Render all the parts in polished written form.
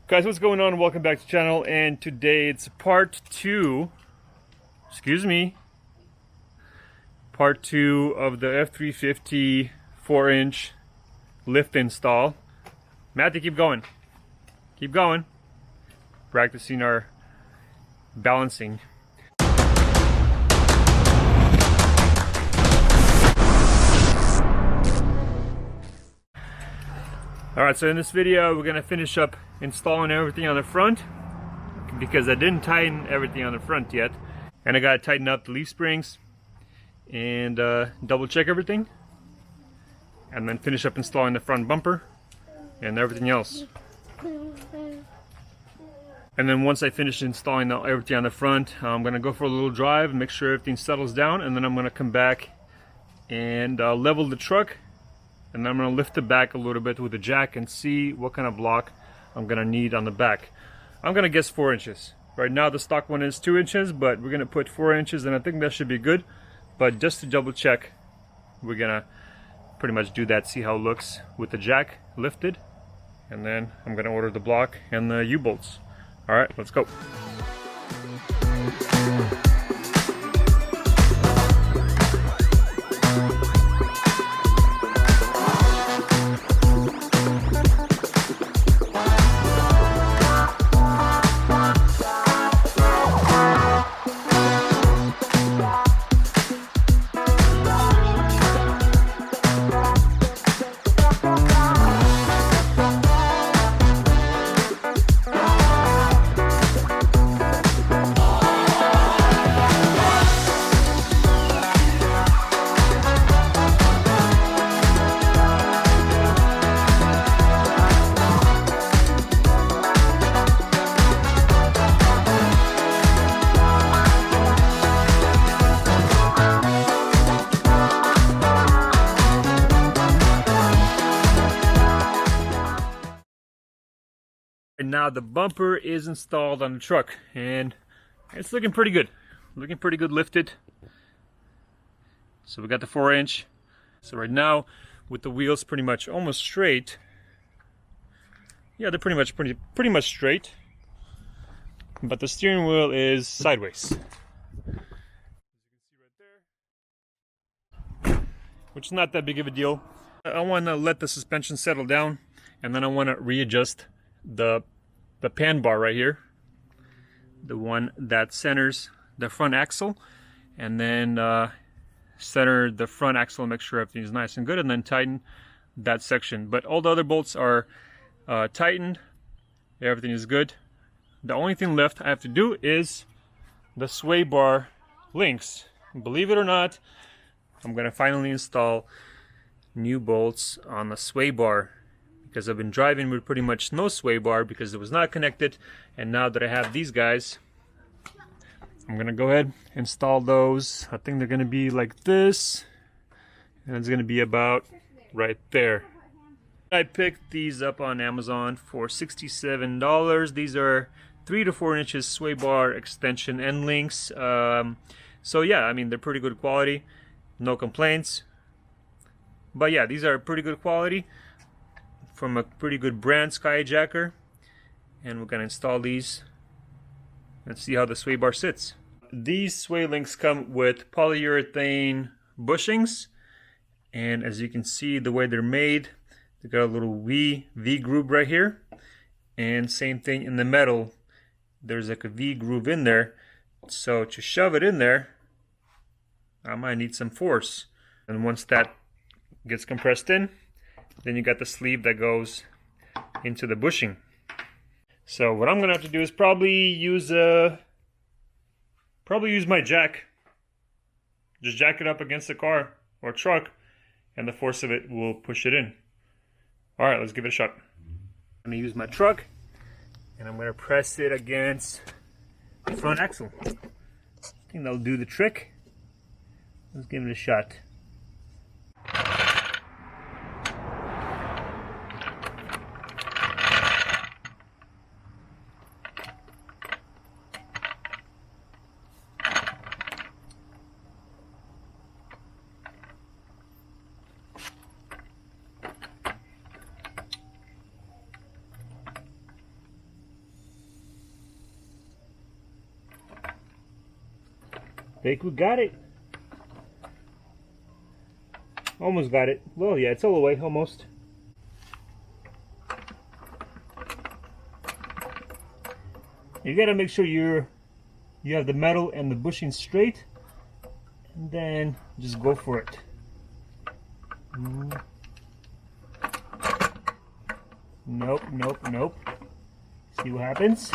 Guys, what's going on? Welcome back to the channel, and today it's part 2 of the F350 4-inch lift install. Matthew, keep going, practicing our balancing. Alright, so in this video we're going to finish up installing everything on the front, because I didn't tighten everything on the front yet, and I got to tighten up the leaf springs and double check everything, and then finish up installing the front bumper and everything else. And then once I finish installing everything on the front, I'm going to go for a little drive and make sure everything settles down, and then I'm going to come back and level the truck. And then I'm going to lift it back a little bit with the jack and see what kind of block I'm going to need on the back. I'm going to guess 4 inches. Right now the stock one is 2 inches, but we're going to put 4 inches, and I think that should be good. But just to double check, we're going to pretty much do that, see how it looks with the jack lifted. And then I'm going to order the block and the U-bolts. Alright, let's go. And now the bumper is installed on the truck, and it's looking pretty good. Lifted. So we got the 4-inch. So right now, with the wheels pretty much almost straight. Yeah, they're pretty much straight. But the steering wheel is sideways. As you can see right there, which is not that big of a deal. I want to let the suspension settle down, and then I want to readjust the pan bar right here, the one that centers the front axle, and then center the front axle and make sure everything is nice and good, and then tighten that section. But all the other bolts are tightened. Everything is good. The only thing left I have to do is the sway bar links. Believe it or not, I'm gonna finally install new bolts on the sway bar, because I've been driving with pretty much no sway bar because it was not connected. And now that I have these guys, I'm gonna go ahead and install those. I think they're gonna be like this, and it's gonna be about right there. I picked these up on Amazon for $67. These are 3 to 4 inches sway bar extension end links. So yeah, I mean, they're pretty good quality, no complaints. But yeah, these are pretty good quality from a pretty good brand, Skyjacker. And we're gonna install these and see how the sway bar sits. These sway links come with polyurethane bushings, and as you can see, the way they're made, they got a little V groove right here, and same thing in the metal, there's like a V groove in there. So to shove it in there, I might need some force, and once that gets compressed in, then you got the sleeve that goes into the bushing. So what I'm gonna have to do is probably use my jack. Just jack it up against the car or truck, and the force of it will push it in. All right, let's give it a shot. I'm gonna use my truck, and I'm gonna press it against the front axle. I think that'll do the trick. Let's give it a shot. think we got it. Almost got it. Well, yeah, it's all the way, almost. You gotta make sure you have the metal and the bushing straight, and then just go for it. Nope, nope, nope. See what happens?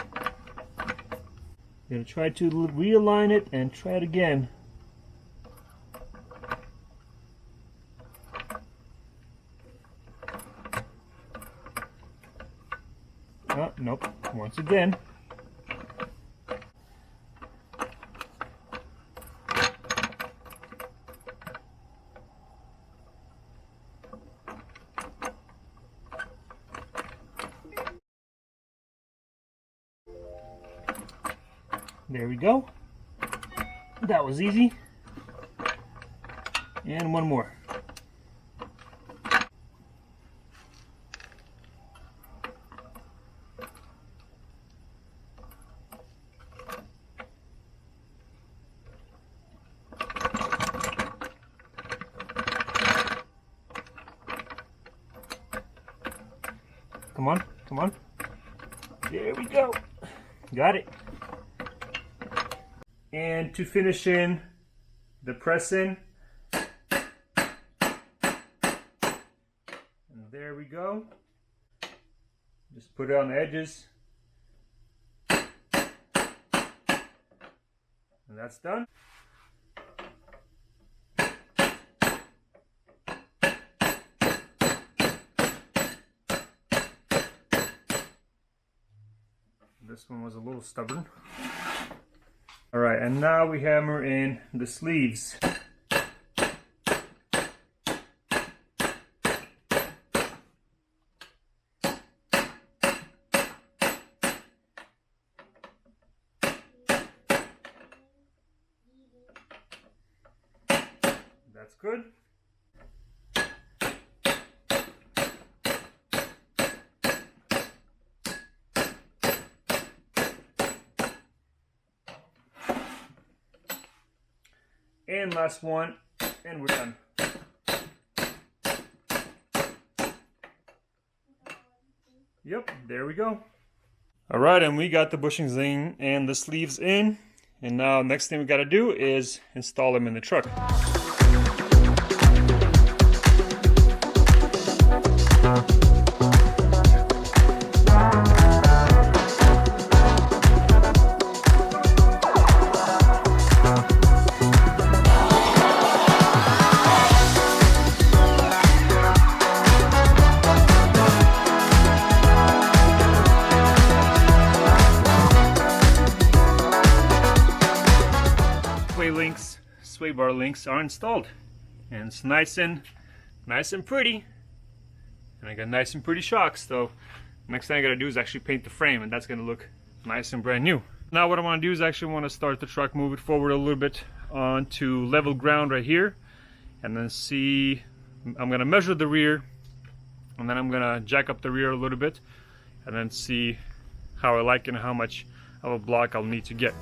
Gonna try to realign it and try it again. Oh, nope. Once again. There we go. That was easy. And one more. Come on, come on. There we go. Got it. And to finish in the press-in, and there we go. Just put it on the edges, and that's done. This one was a little stubborn. Alright, and now we hammer in the sleeves. That's good. And last one, and we're done. Yep, there we go. Alright, and we got the bushings in and the sleeves in. And now next thing we gotta do is install them in the truck. Swaybar links are installed, and it's nice and pretty, and I got nice and pretty shocks. So next thing I gotta do is actually paint the frame, and that's gonna look nice and brand new. Now what I want to do is actually want to start the truck, move it forward a little bit onto level ground right here, and then see, I'm gonna measure the rear, and then I'm gonna jack up the rear a little bit, and then see how I like and how much of a block I'll need to get.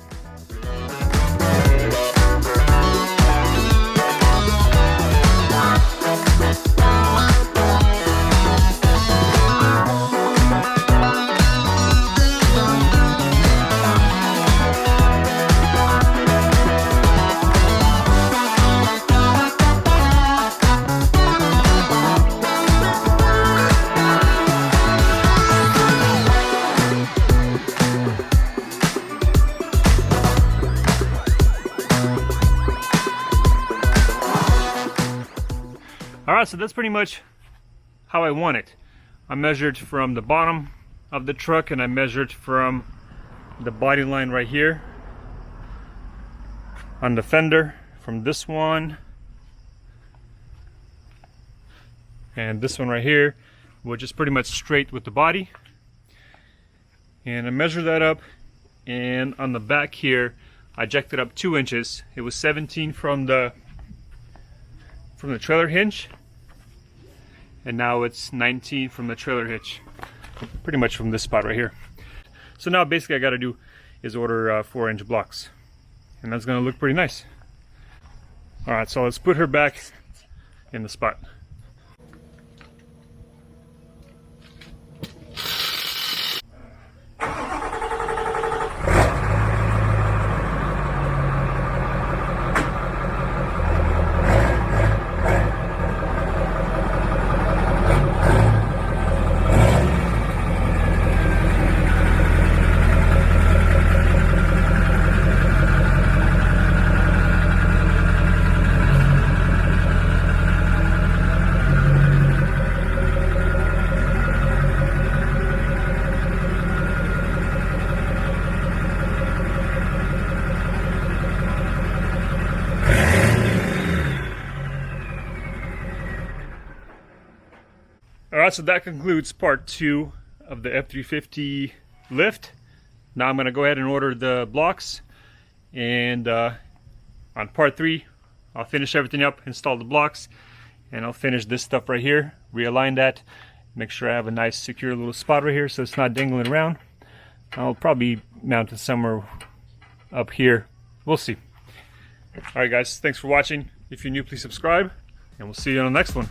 Alright, so that's pretty much how I want it. I measured from the bottom of the truck, and I measured from the body line right here on the fender, from this one and this one right here, which is pretty much straight with the body. And I measured that up, and on the back here I jacked it up 2 inches. It was 17 from the trailer hinge, and now it's 19 from the trailer hitch, pretty much from this spot right here. So now basically I got to do is order 4-inch blocks, and that's going to look pretty nice. All right, so let's put her back in the spot. Alright, so that concludes part 2 of the F350 lift. Now I'm going to go ahead and order the blocks, and on part 3 I'll finish everything up, install the blocks, and I'll finish this stuff right here, realign that, make sure I have a nice secure little spot right here so it's not dangling around. I'll probably mount it somewhere up here. We'll see. Alright guys, thanks for watching. If you're new, please subscribe, and we'll see you on the next one.